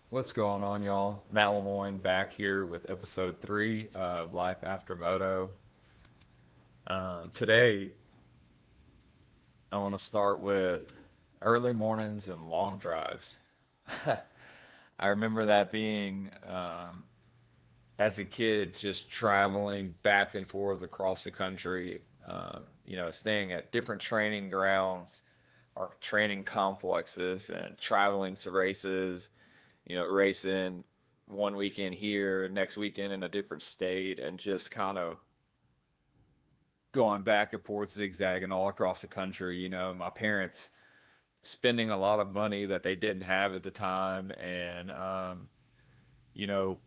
What's going on, y'all? Matt Lemoine back here with episode 3 of Life After Moto. Today, I want to start with early mornings and long drives. I remember that being, as a kid, just traveling back and forth across the country, staying at different training grounds or training complexes and traveling to races, racing one weekend here, next weekend in a different state, and just kind of going back and forth, zigzagging all across the country. My parents spending a lot of money that they didn't have at the time, and you know,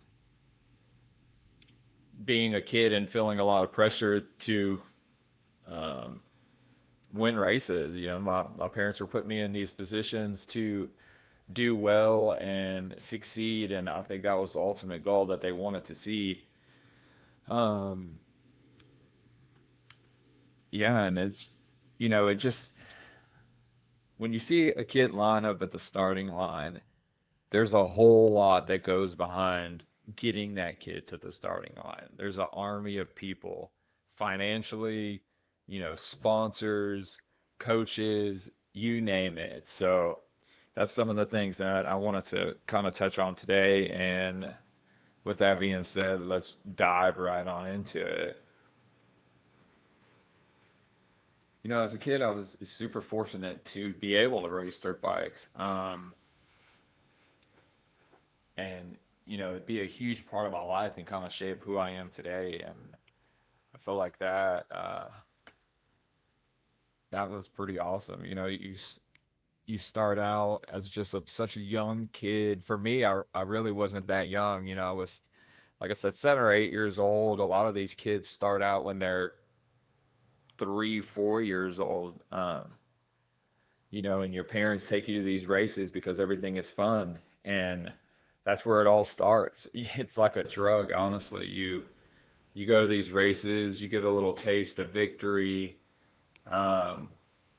being a kid and feeling a lot of pressure to um, win races. My parents were putting me in these positions to do well and succeed, and I think that was the ultimate goal that they wanted to see. Um, yeah, and it just when you see a kid line up at the starting line, there's a whole lot that goes behind getting that kid to the starting line. There's an army of people, financially, sponsors, coaches, you name it. So that's some of the things that I wanted to kind of touch on today. And with that being said, let's dive right on into it. As a kid, I was super fortunate to be able to race dirt bikes. And, it'd be a huge part of my life and kind of shape who I am today. And I feel like that was pretty awesome. You start out as just such a young kid. For me, I really wasn't that young. I was, like I said, 7 or 8 years old. A lot of these kids start out when they're 3, 4 years old. And your parents take you to these races because everything is fun. And that's where it all starts. It's like a drug, honestly. You go to these races, you get a little taste of victory. Um,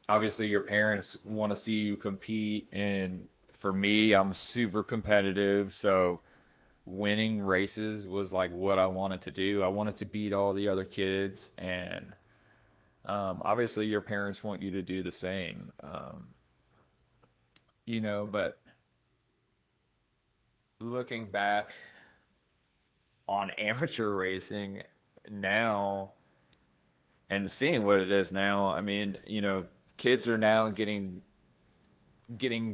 Obviously, your parents want to see you compete, and for me, I'm super competitive, so winning races was like what I wanted to do. I wanted to beat all the other kids, and obviously, your parents want you to do the same. But looking back on amateur racing now and seeing what it is now, I mean, kids are now getting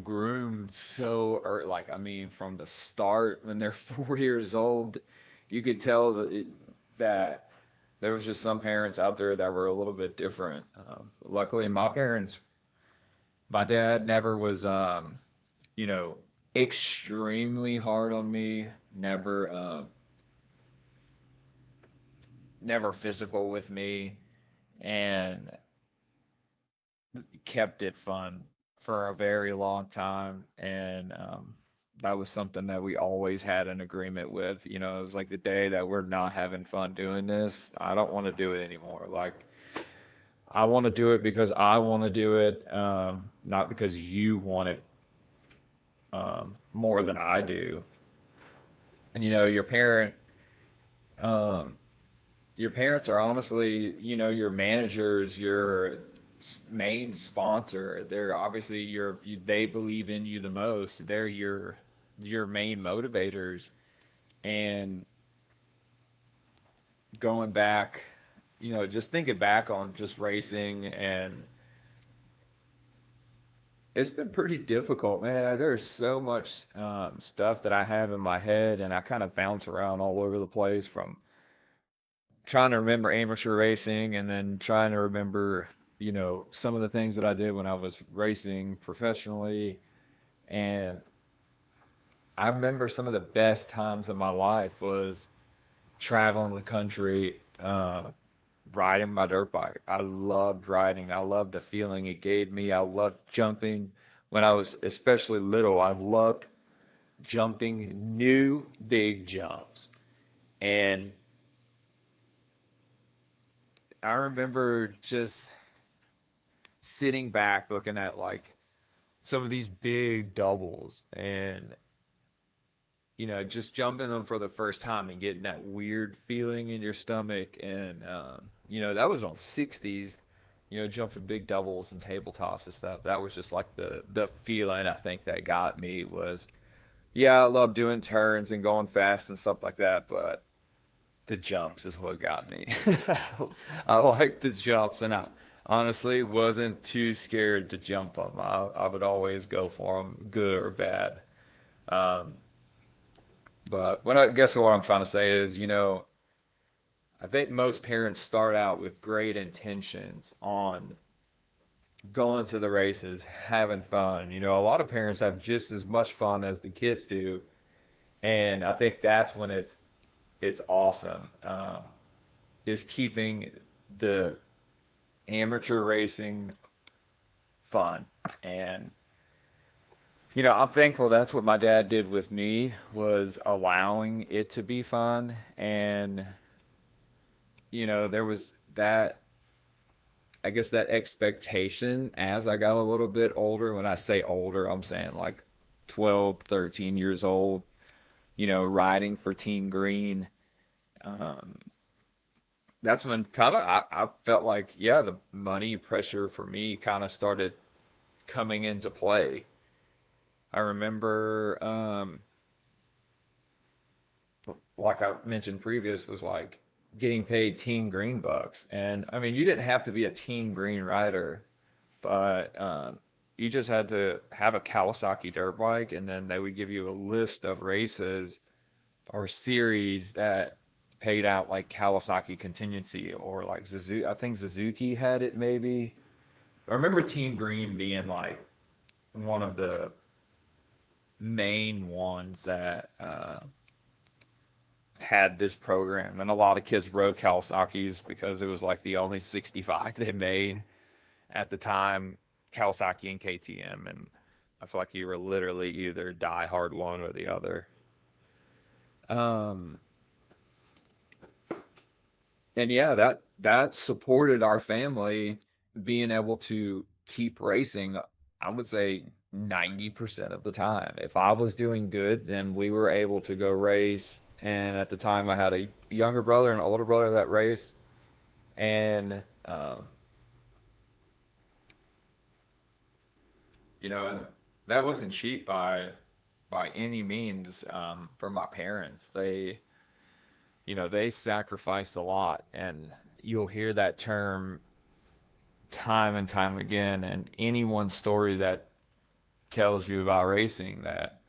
groomed so or like I mean from the start when they're 4 years old. You could tell that there was just some parents out there that were a little bit different. Luckily, my dad never was, you know, extremely hard on me. Never physical with me, and kept it fun for a very long time. And that was something that we always had an agreement with. It was like the day that we're not having fun doing this, I don't want to do it anymore. Like, I want to do it because I want to do it, not because you want it more than I do. And um, your parents are honestly, your managers, your main sponsor. They're obviously they believe in you the most. They're your main motivators. And going back, just thinking back on just racing, and it's been pretty difficult, man. There's so much stuff that I have in my head, and I kind of bounce around all over the place from trying to remember amateur racing and then trying to remember, some of the things that I did when I was racing professionally. And I remember some of the best times of my life was traveling the country, riding my dirt bike. I loved riding. I loved the feeling it gave me. I loved jumping when I was especially little. I loved jumping new big jumps. And I remember just sitting back looking at like some of these big doubles, and just jumping them for the first time and getting that weird feeling in your stomach. And, that was on 60s, jumping big doubles and tabletops and stuff. That was just like the feeling I think that got me was, yeah, I love doing turns and going fast and stuff like that, but the jumps is what got me. I like the jumps, and I honestly wasn't too scared to jump them. I would always go for them, good or bad. Um, but when I guess what I'm trying to say is, I think most parents start out with great intentions on going to the races, having fun. A lot of parents have just as much fun as the kids do, and I think that's when it's awesome. Is keeping the amateur racing fun. And I'm thankful that's what my dad did with me, was allowing it to be fun. And there was that, I guess, that expectation as I got a little bit older. When I say older, I'm saying like 12, 13 years old, riding for Team Green. Um, that's when kind of I felt like, yeah, the money pressure for me kind of started coming into play. I remember, like I mentioned previous, was like getting paid Team Green bucks. And I mean, you didn't have to be a Team Green rider, but you just had to have a Kawasaki dirt bike, and then they would give you a list of races or series that paid out like Kawasaki contingency, or like Suzuki. I think Suzuki had it maybe. I remember Team Green being like one of the main ones that had this program, and a lot of kids rode Kawasaki's because it was like the only 65 they made at the time, Kawasaki and KTM, and I feel like you were literally either die hard one or the other. Um, and yeah, that supported our family being able to keep racing. I would say 90% of the time. If I was doing good, then we were able to go race. And at the time, I had a younger brother and an older brother that raced, and and that wasn't cheap by any means, from my parents. They sacrificed a lot, and you'll hear that term time and time again. And anyone's story that tells you about racing, that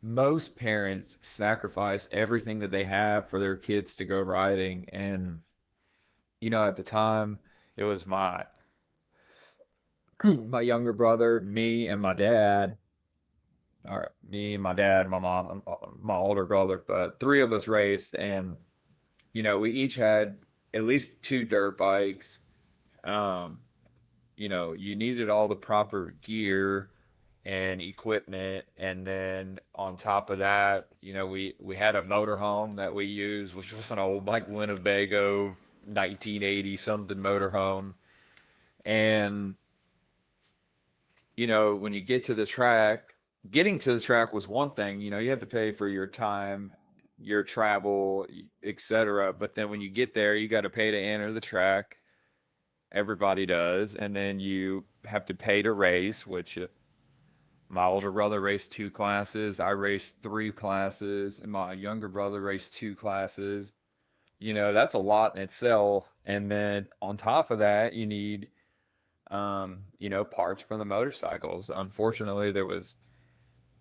most parents sacrifice everything that they have for their kids to go riding. And at the time, it was my younger brother, me, and my dad. Or me, my dad, my mom, and my older brother. But three of us raced, and we each had at least two dirt bikes. Um, you needed all the proper gear and equipment, and then on top of that, we had a motorhome that we used, which was an old like Winnebago 1980 something motorhome. And when you get to the track, getting to the track was one thing. You have to pay for your time, your travel, etc. But then when you get there, you got to pay to enter the track. Everybody does. And then you have to pay to race, which my older brother raced two classes. I raced three classes, and my younger brother raced two classes. That's a lot in itself. And then on top of that, you need, parts for the motorcycles. Unfortunately, there was,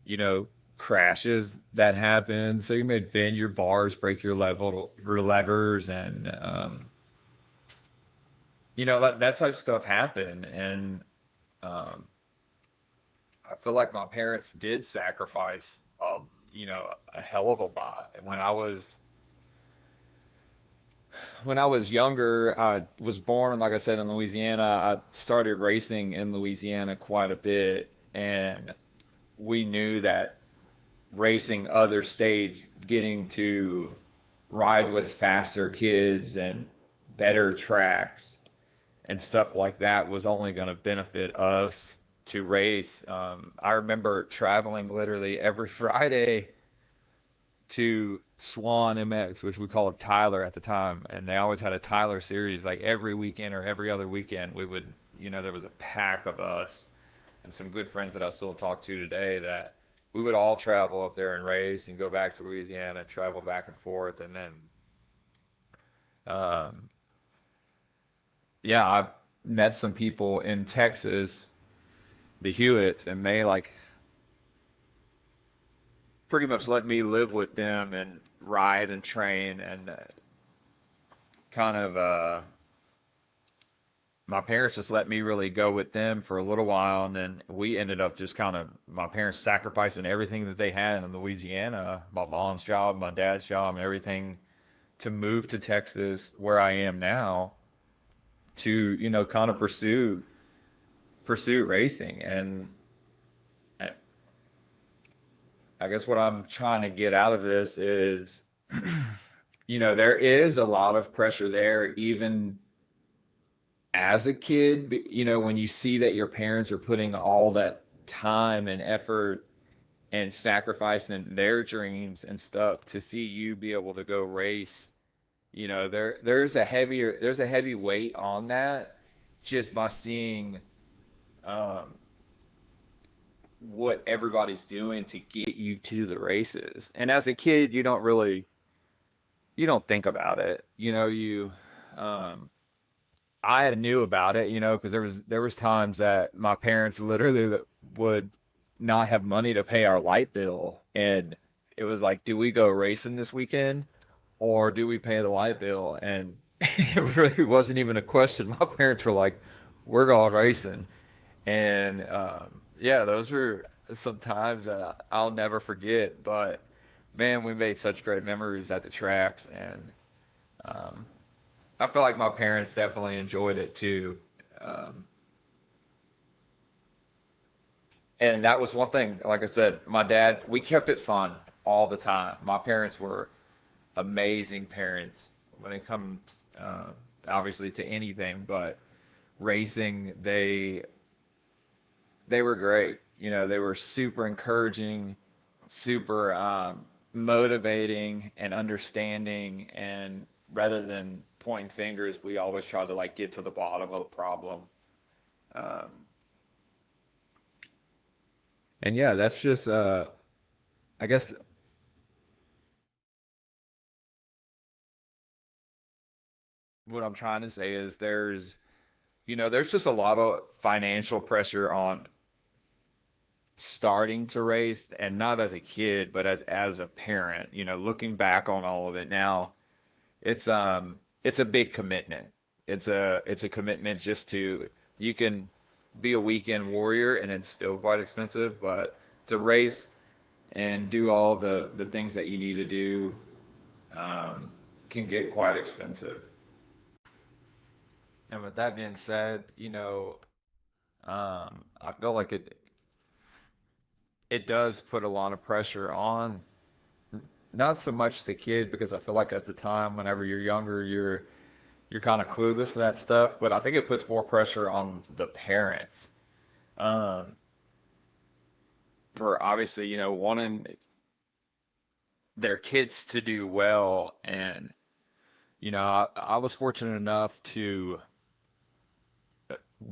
you know, crashes that happened. So you may bend your bars, break your levers, and that type of stuff happened. And um, I feel like my parents did sacrifice, a hell of a lot. And when I was younger, I was born, like I said, in Louisiana. I started racing in Louisiana quite a bit, and we knew that racing other states, getting to ride with faster kids and better tracks and stuff like that was only going to benefit us to race. I remember traveling literally every Friday. to Swan MX, which we called Tyler at the time, and they always had a Tyler series like every weekend or every other weekend. We would, there was a pack of us and some good friends that I still talk to today that we would all travel up there and race and go back to Louisiana, travel back and forth, and then, um, yeah, I met some people in Texas, the Hewitts, and they like pretty much let me live with them and ride and train and kind of my parents just let me really go with them for a little while, and then we ended up just kind of my parents sacrificing everything that they had in Louisiana, my mom's job, my dad's job, and everything to move to Texas where I am now to kind of pursue racing. And I guess what I'm trying to get out of this is, there is a lot of pressure there, even as a kid, when you see that your parents are putting all that time and effort and sacrificing their dreams and stuff to see you be able to go race, there's a heavy weight on that just by seeing um, what everybody's doing to get you to the races. And as a kid, you don't think about it. Um, I knew about it, because there was times that my parents literally would not have money to pay our light bill, and it was like, do we go racing this weekend, or do we pay the light bill? And it really wasn't even a question. My parents were like, we're going racing, and yeah, those were some times that I'll never forget. But man, we made such great memories at the tracks, and um, I feel like my parents definitely enjoyed it too. Um, and that was one thing, like I said, my dad, we kept it fun all the time. My parents were amazing parents when it comes, uh, obviously, to anything, but racing, they were great. They were super encouraging, super motivating and understanding. And rather than pointing fingers, we always try to like get to the bottom of the problem. Um, and yeah, that's just, I guess, what I'm trying to say is there's just a lot of financial pressure on starting to race, and not as a kid, but as a parent. Looking back on all of it now, it's a big commitment. It's a commitment just to you can be a weekend warrior and it's still quite expensive, but to race and do all the things that you need to do um, can get quite expensive. And with that being said, I feel like it does put a lot of pressure on not so much the kid, because I feel like at the time, whenever you're younger, you're kind of clueless to that stuff. But I think it puts more pressure on the parents, um, for obviously wanting their kids to do well. And I was fortunate enough to,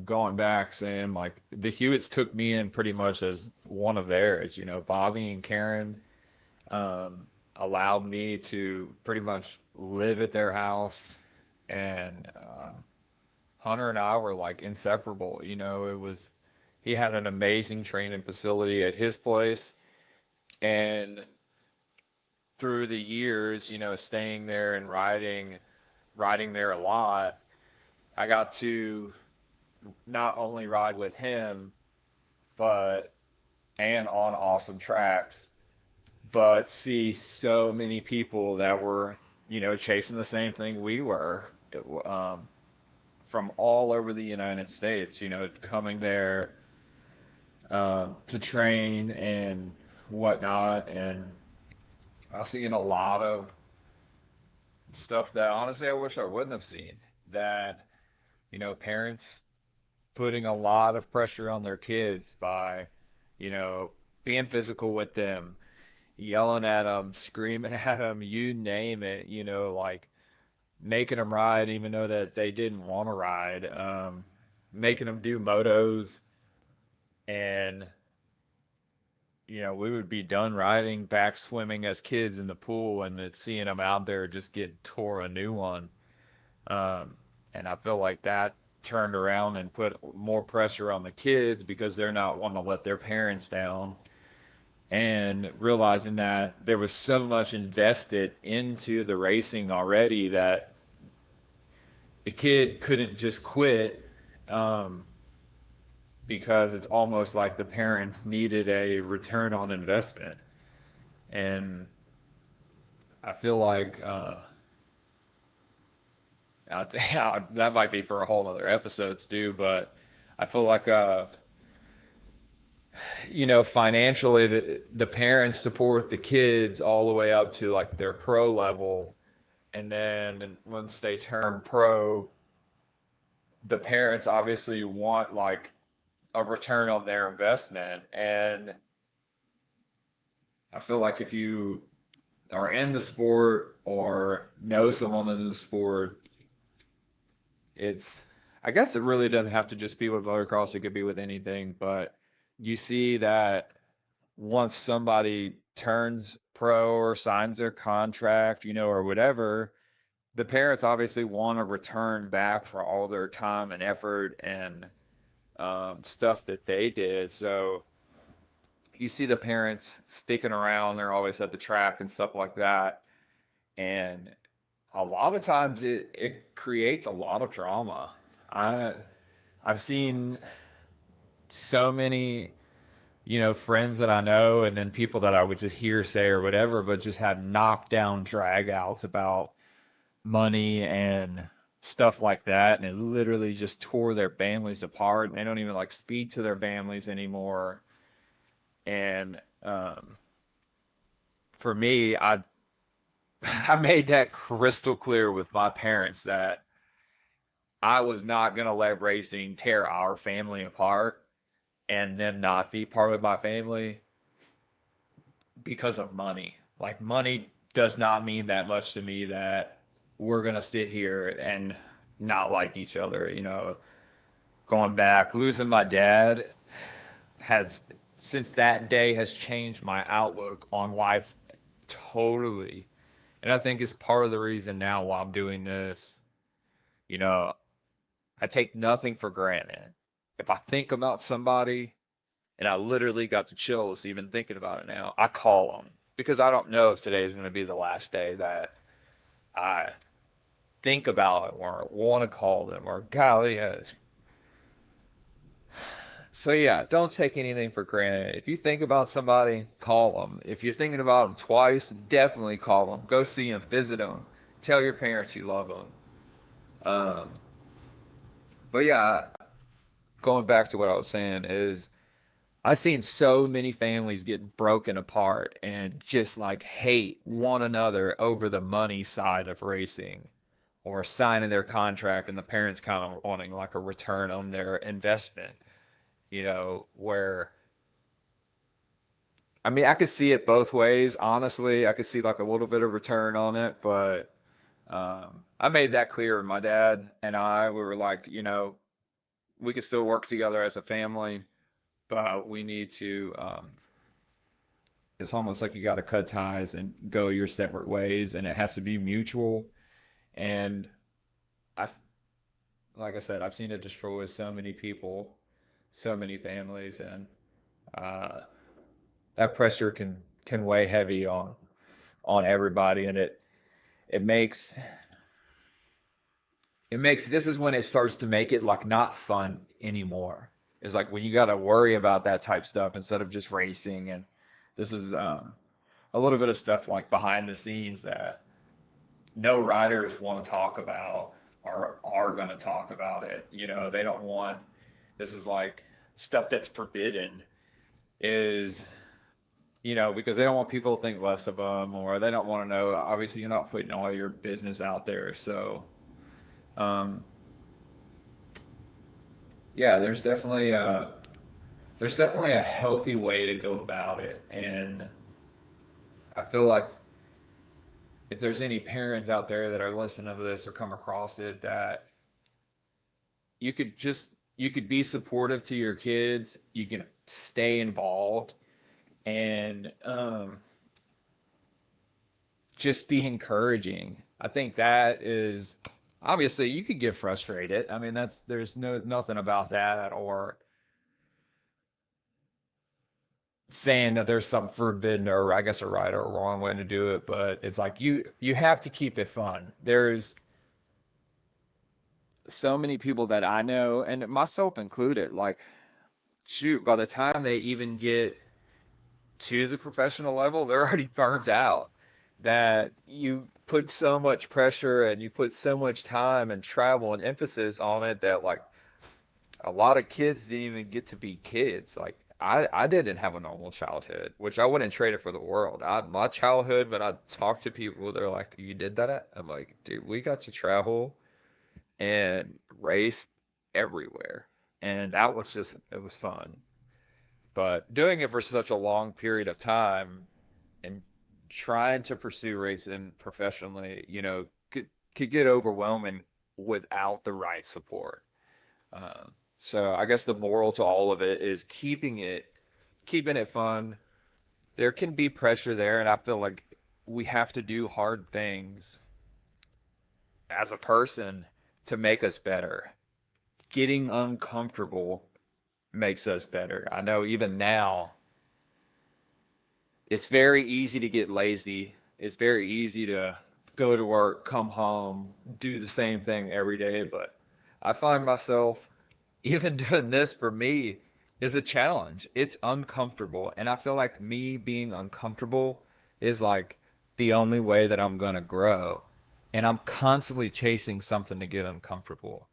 going back, saying like the Hewitts took me in pretty much as one of theirs. Bobby and Karen allowed me to pretty much live at their house, and Hunter and I were like inseparable. It was he had an amazing training facility at his place, and through the years, staying there and riding there a lot, I got to not only ride with him, but and on awesome tracks, but see so many people that were, chasing the same thing we were, from all over the United States, coming there to train and whatnot. And I've seen a lot of stuff that honestly I wish I wouldn't have seen. That, parents putting a lot of pressure on their kids by, being physical with them, yelling at them, screaming at them, you name it, like making them ride even though that they didn't want to ride, making them do motos, and we would be done riding, back swimming as kids in the pool, and then seeing them out there just get tore a new one. And I feel like that turned around and put more pressure on the kids because they're not wanting to let their parents down. And realizing that there was so much invested into the racing already that the kid couldn't just quit, because it's almost like the parents needed a return on investment. And I feel like that might be for a whole other episode to do, but I feel like financially the parents support the kids all the way up to like their pro level, and then once they turn pro, the parents obviously want like a return on their investment. And I feel like if you are in the sport or know someone in the sport, it's, I guess it really doesn't have to just be with motocross, it could be with anything, but you see that once somebody turns pro or signs their contract, or whatever, the parents obviously want to return back for all their time and effort and stuff that they did. So you see the parents sticking around, they're always at the track and stuff like that. And a lot of times it creates a lot of drama. I I've seen so many, friends that I know and then people that I would just hear say or whatever, but just had knockdown dragouts about money and stuff like that. And it literally just tore their families apart. They don't even like speak to their families anymore. And for me, I made that crystal clear with my parents that I was not going to let racing tear our family apart and them not be part of my family because of money. Like, money does not mean that much to me that we're going to sit here and not like each other. Going back, losing my dad has, since that day, has changed my outlook on life totally. And I think it's part of the reason now why I'm doing this. You know, I take nothing for granted. If I think about somebody, and I literally got the chills even thinking about it now, I call them because I don't know if today is going to be the last day that I think about it or want to call them or golly, yes. So yeah, don't take anything for granted. If you think about somebody, call them. If you're thinking about them twice, definitely call them. Go see them, visit them, tell your parents you love them. Um, but yeah, going back to what I was saying is I've seen so many families get broken apart and just like hate one another over the money side of racing or signing their contract and the parents kind of wanting like a return on their investment, where I mean, I could see it both ways, honestly. I could see like a little bit of return on it, but I made that clear with my dad and we were like, we could still work together as a family, but we need to it's almost like you got to cut ties and go your separate ways, and it has to be mutual. And I, like I said, I've seen it destroy so many people, so many families, and uh, that pressure can weigh heavy on everybody, and it makes this is when it starts to make it like not fun anymore. It's like when you got to worry about that type stuff instead of just racing. And this is a little bit of stuff like behind the scenes that no riders want to talk about or are going to talk about it. They don't want, this is like stuff that's forbidden is, because they don't want people to think less of them, or they don't want to know. Obviously, you're not putting all your business out there. So, um, yeah, there's definitely a healthy way to go about it. And I feel like if there's any parents out there that are listening to this or come across it, that you could be supportive to your kids, you can stay involved, and just be encouraging. I think that is obviously you could get frustrated. I mean, that's there's nothing about that or saying that there's some forbidden or I guess a right or a wrong way to do it, but it's like you have to keep it fun. There's so many people that I know and myself included, like shoot, by the time they even get to the professional level, they're already burnt out. That you put so much pressure and you put so much time and travel and emphasis on it that like a lot of kids didn't even get to be kids. Like I didn't have a normal childhood, which I wouldn't trade it for the world. My childhood, when I talk to people, they're like, "You did that?" I'm like, "Dude, we got to travel and race everywhere, and that was just it was fun." But doing it for such a long period of time and trying to pursue racing professionally, could get overwhelming without the right support. So I guess the moral to all of it is keeping it fun. There can be pressure there, and I feel like we have to do hard things as a person to make us better. Getting uncomfortable makes us better. I know even now, it's very easy to get lazy. It's very easy to go to work, come home, do the same thing every day. But I find myself, even doing this for me, is a challenge. It's uncomfortable. And I feel like me being uncomfortable is like the only way that I'm going to grow. And I'm constantly chasing something to get uncomfortable.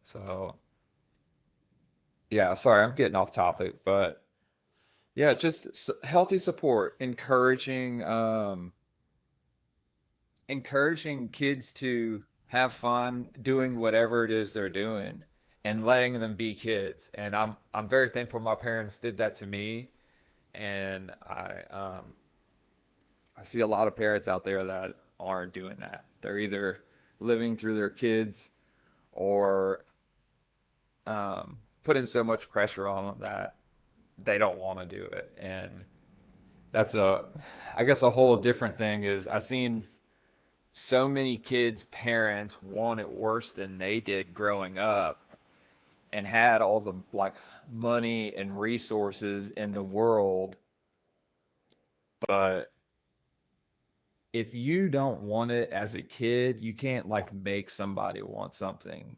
So, yeah, sorry, I'm getting off topic, but yeah, just healthy support, encouraging kids to have fun doing whatever it is they're doing and letting them be kids. And I'm very thankful my parents did that to me. And I see a lot of parents out there that aren't doing that. They're either living through their kids or putting so much pressure on them that they don't want to do it. And that's I guess a whole different thing is I've seen so many kids' parents want it worse than they did growing up and had all the like money and resources in the world. But if you don't want it as a kid, you can't like make somebody want something.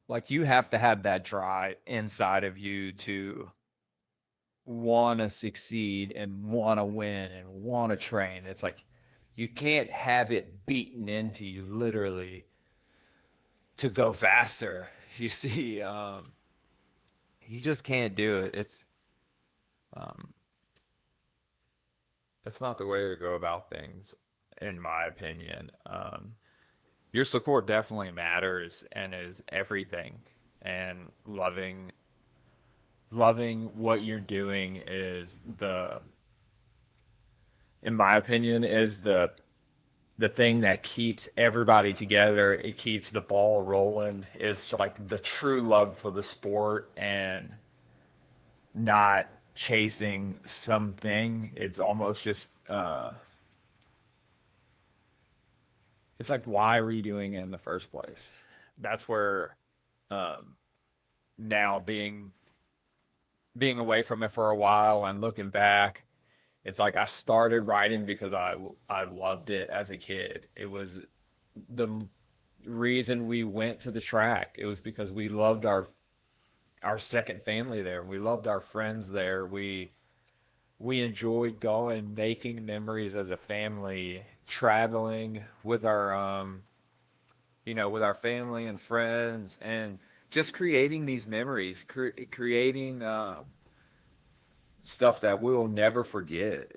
Like you have to have that drive inside of you to want to succeed and want to win and want to train. It's like you can't have it beaten into you literally to go faster. You see, you just can't do it. Um, it's not the way to go about things, in my opinion. Your support definitely matters and is everything. And loving what you're doing is in my opinion, is the thing that keeps everybody together. It keeps the ball rolling. Is like the true love for the sport and not chasing something. It's almost just it's like why are you doing it in the first place? That's where um, now being away from it for a while and looking back, it's like I started writing because I loved it as a kid. It was the reason we went to the track. It was because we loved our second family there. We loved our friends there. We enjoyed going, making memories as a family, traveling with our with our family and friends, and just creating these memories, creating stuff that we'll never forget.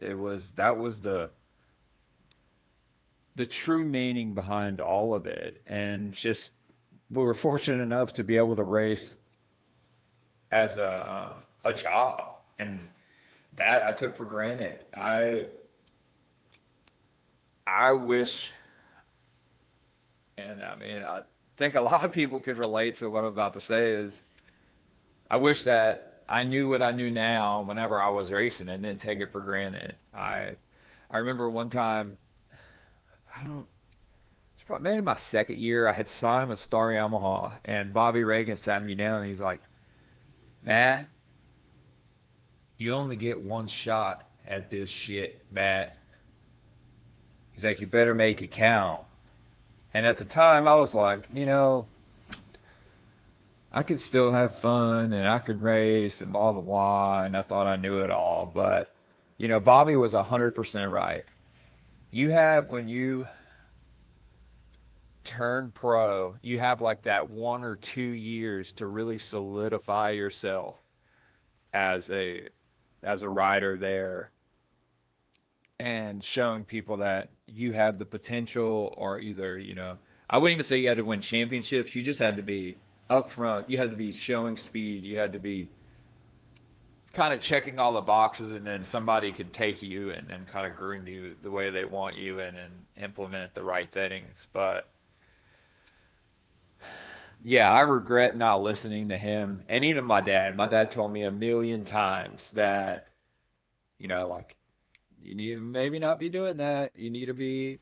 That was the true meaning behind all of it, and just we were fortunate enough to be able to race as a job, and that I took for granted. I wish, and I mean, I think a lot of people could relate to what I'm about to say is I wish that I knew what I knew now whenever I was racing and didn't take it for granted. I remember one time, I don't, it's probably maybe my second year, I had signed with Star Yamaha, and Bobby Reagan sat me down and he's like, Matt, you only get one shot at this shit, Matt. He's like, you better make it count. And at the time, I was like, I could still have fun and I could race and blah, blah, blah. And I thought I knew it all. But, Bobby was 100% right. When you turn pro, you have like that 1 or 2 years to really solidify yourself as a rider there and showing people that you have the potential or either, I wouldn't even say you had to win championships. You just had to be up front. You had to be showing speed. You had to be kind of checking all the boxes, and then somebody could take you and kind of groom you the way they want you and implement the right things. But yeah, I regret not listening to him. And even my dad. My dad told me a million times that, like, you need to maybe not be doing that. You need to be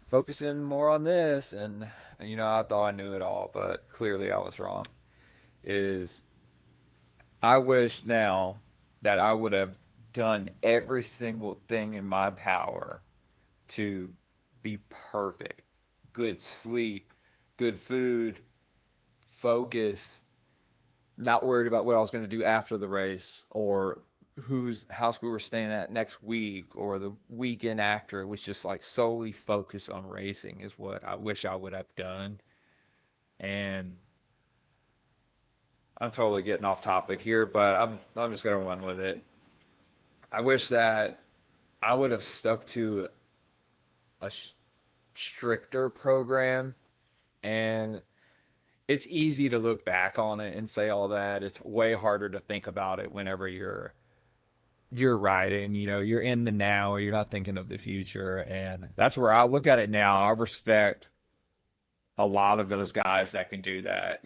focusing more on this. And, I thought I knew it all, but clearly I was wrong. Is I wish now that I would have done every single thing in my power to be perfect. Good sleep, good food, focus, not worried about what I was going to do after the race or whose house we were staying at next week or the weekend after. It was just like solely focused on racing is what I wish I would have done. And I'm totally getting off topic here, but I'm just gonna run with it. I wish that I would have stuck to a stricter program, and it's easy to look back on it and say all that. It's way harder to think about it whenever you're riding, you're in the now, or you're not thinking of the future, and that's where I look at it now. I respect a lot of those guys that can do that.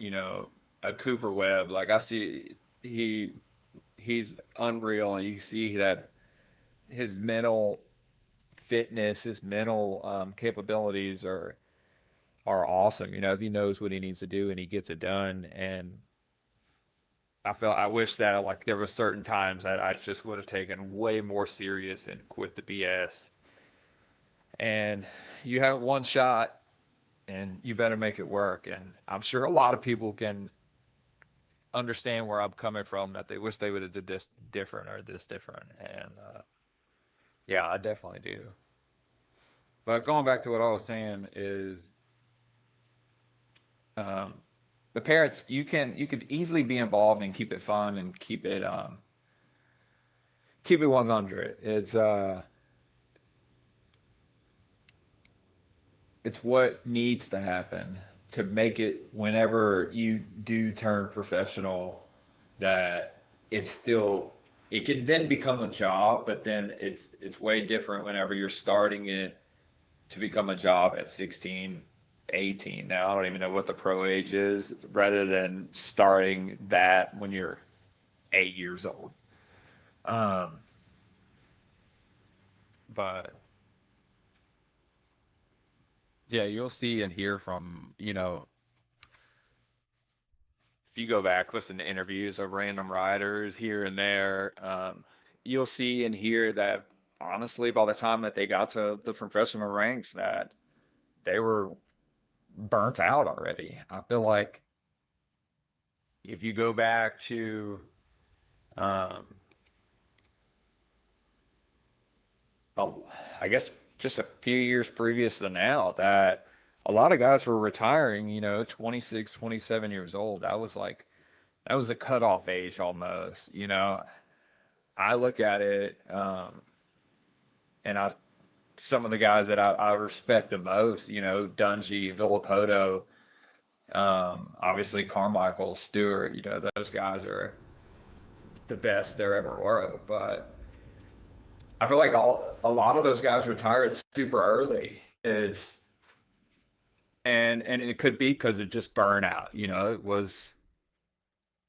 A Cooper Webb, like I see he's unreal, and you see that his mental fitness, his mental capabilities are awesome. He knows what he needs to do and he gets it done. And I wish that like there were certain times that I just would have taken way more serious and quit the BS. And you have one shot and you better make it work. And I'm sure a lot of people can understand where I'm coming from, that they wish they would have did this different or this different. And yeah, I definitely do. But going back to what I was saying is um, the parents, you could easily be involved and keep it fun and keep it 100. It's what needs to happen to make it whenever you do turn professional, that it's still it can then become a job, but then it's way different whenever you're starting it to become a job at 16, 18. Now I don't even know what the pro age is, rather than starting that when you're 8 years old. um but yeah, you'll see and hear from, if you go back, listen to interviews of random riders here and there, you'll see and hear that honestly, by the time that they got to the professional ranks, that they were burnt out already. I feel like if you go back to, um, oh, I guess just a few years previous to now, that a lot of guys were retiring, 26, 27 years old. That was the cutoff age almost. I look at it, and some of the guys that I respect the most, Dungy, Villapoto, obviously Carmichael, Stewart, those guys are the best there ever were. But I feel like a lot of those guys retired super early. It's and it could be because it just burnout. You know, it was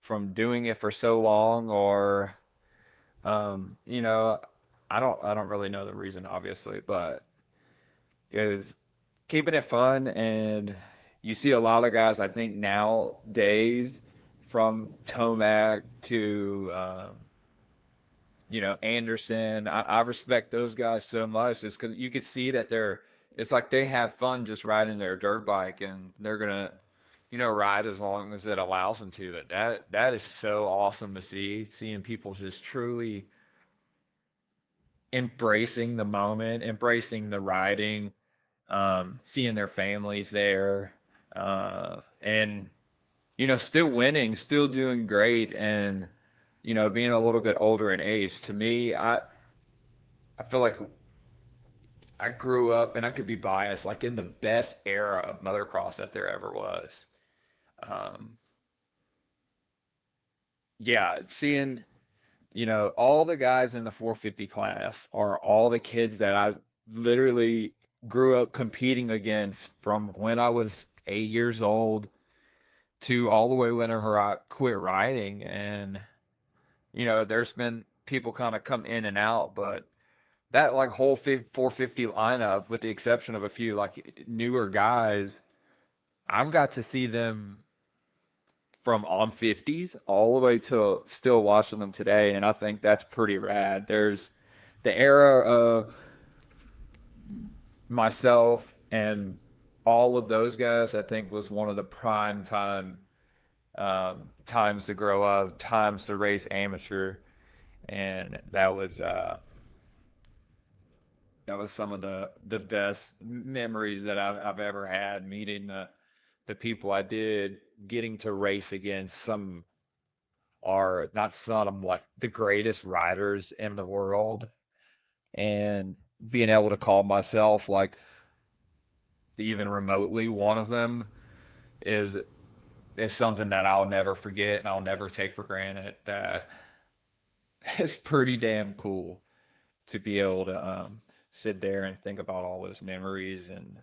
from doing it for so long, or you know, I don't really know the reason, obviously, but it was keeping it fun. And you see a lot of guys, I think nowadays, from Tomac to you know, Anderson. I respect those guys so much just because you could see that it's like they have fun just riding their dirt bike, and they're gonna, you know, ride as long as it allows them to. That is so awesome to see, seeing people just truly embracing the moment, embracing the riding, seeing their families there, and you know, still winning, still doing great, and you know, being a little bit older in age. To me, I feel like I grew up, and I could be biased, like in the best era of motocross that there ever was. Um, yeah, seeing, you know, all the guys in the 450 class are all the kids that I literally grew up competing against from when I was 8 years old to all the way whenever I quit riding. And, you know, there's been people kind of come in and out, but that like whole 450 lineup, with the exception of a few like newer guys, I've got to see them from on 50s all the way to still watching them today, and I think that's pretty rad. There's the era of myself and all of those guys. I think was one of the prime times to grow up, times to race amateur, and that was some of the best memories that I've ever had, meeting the people I did, getting to race against some are not some like the greatest riders in the world, and being able to call myself like even remotely one of them is is something that I'll never forget and I'll never take for granted. That it's pretty damn cool to be able to sit there and think about all those memories and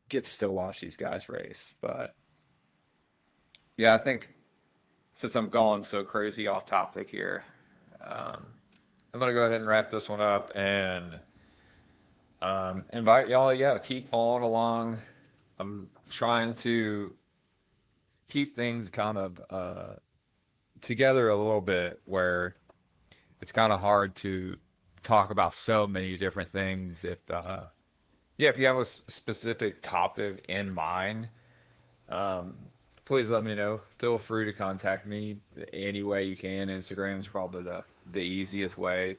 get to still watch these guys race. But yeah, I think since I'm going so crazy off topic here, um, I'm gonna go ahead and wrap this one up and invite y'all. Yeah, to keep following along. I'm trying to keep things kind of together a little bit, where it's kind of hard to talk about so many different things. If yeah, if you have a specific topic in mind, um, please let me know. Feel free to contact me any way you can. Instagram is probably the easiest way.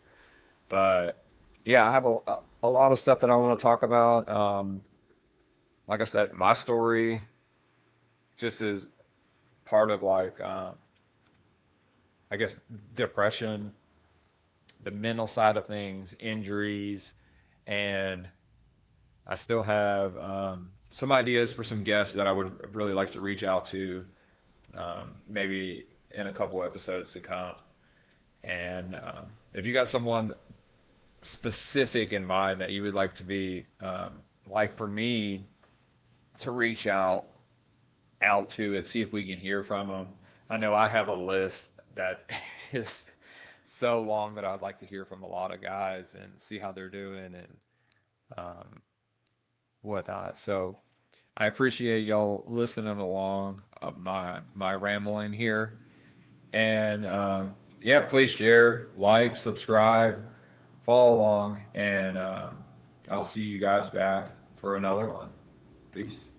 But yeah, I have a lot of stuff that I want to talk about. Like I said, my story just is part of like I guess depression, the mental side of things, injuries, and I still have some ideas for some guests that I would really like to reach out to, maybe in a couple episodes to come. And if you got someone specific in mind that you would like to be, like for me to reach out to and see if we can hear from them. I know I have a list that is so long that I'd like to hear from a lot of guys and see how they're doing and whatnot. So I appreciate y'all listening along of my rambling here. And yeah, please share, like, subscribe, follow along, and I'll see you guys back for another one. Peace.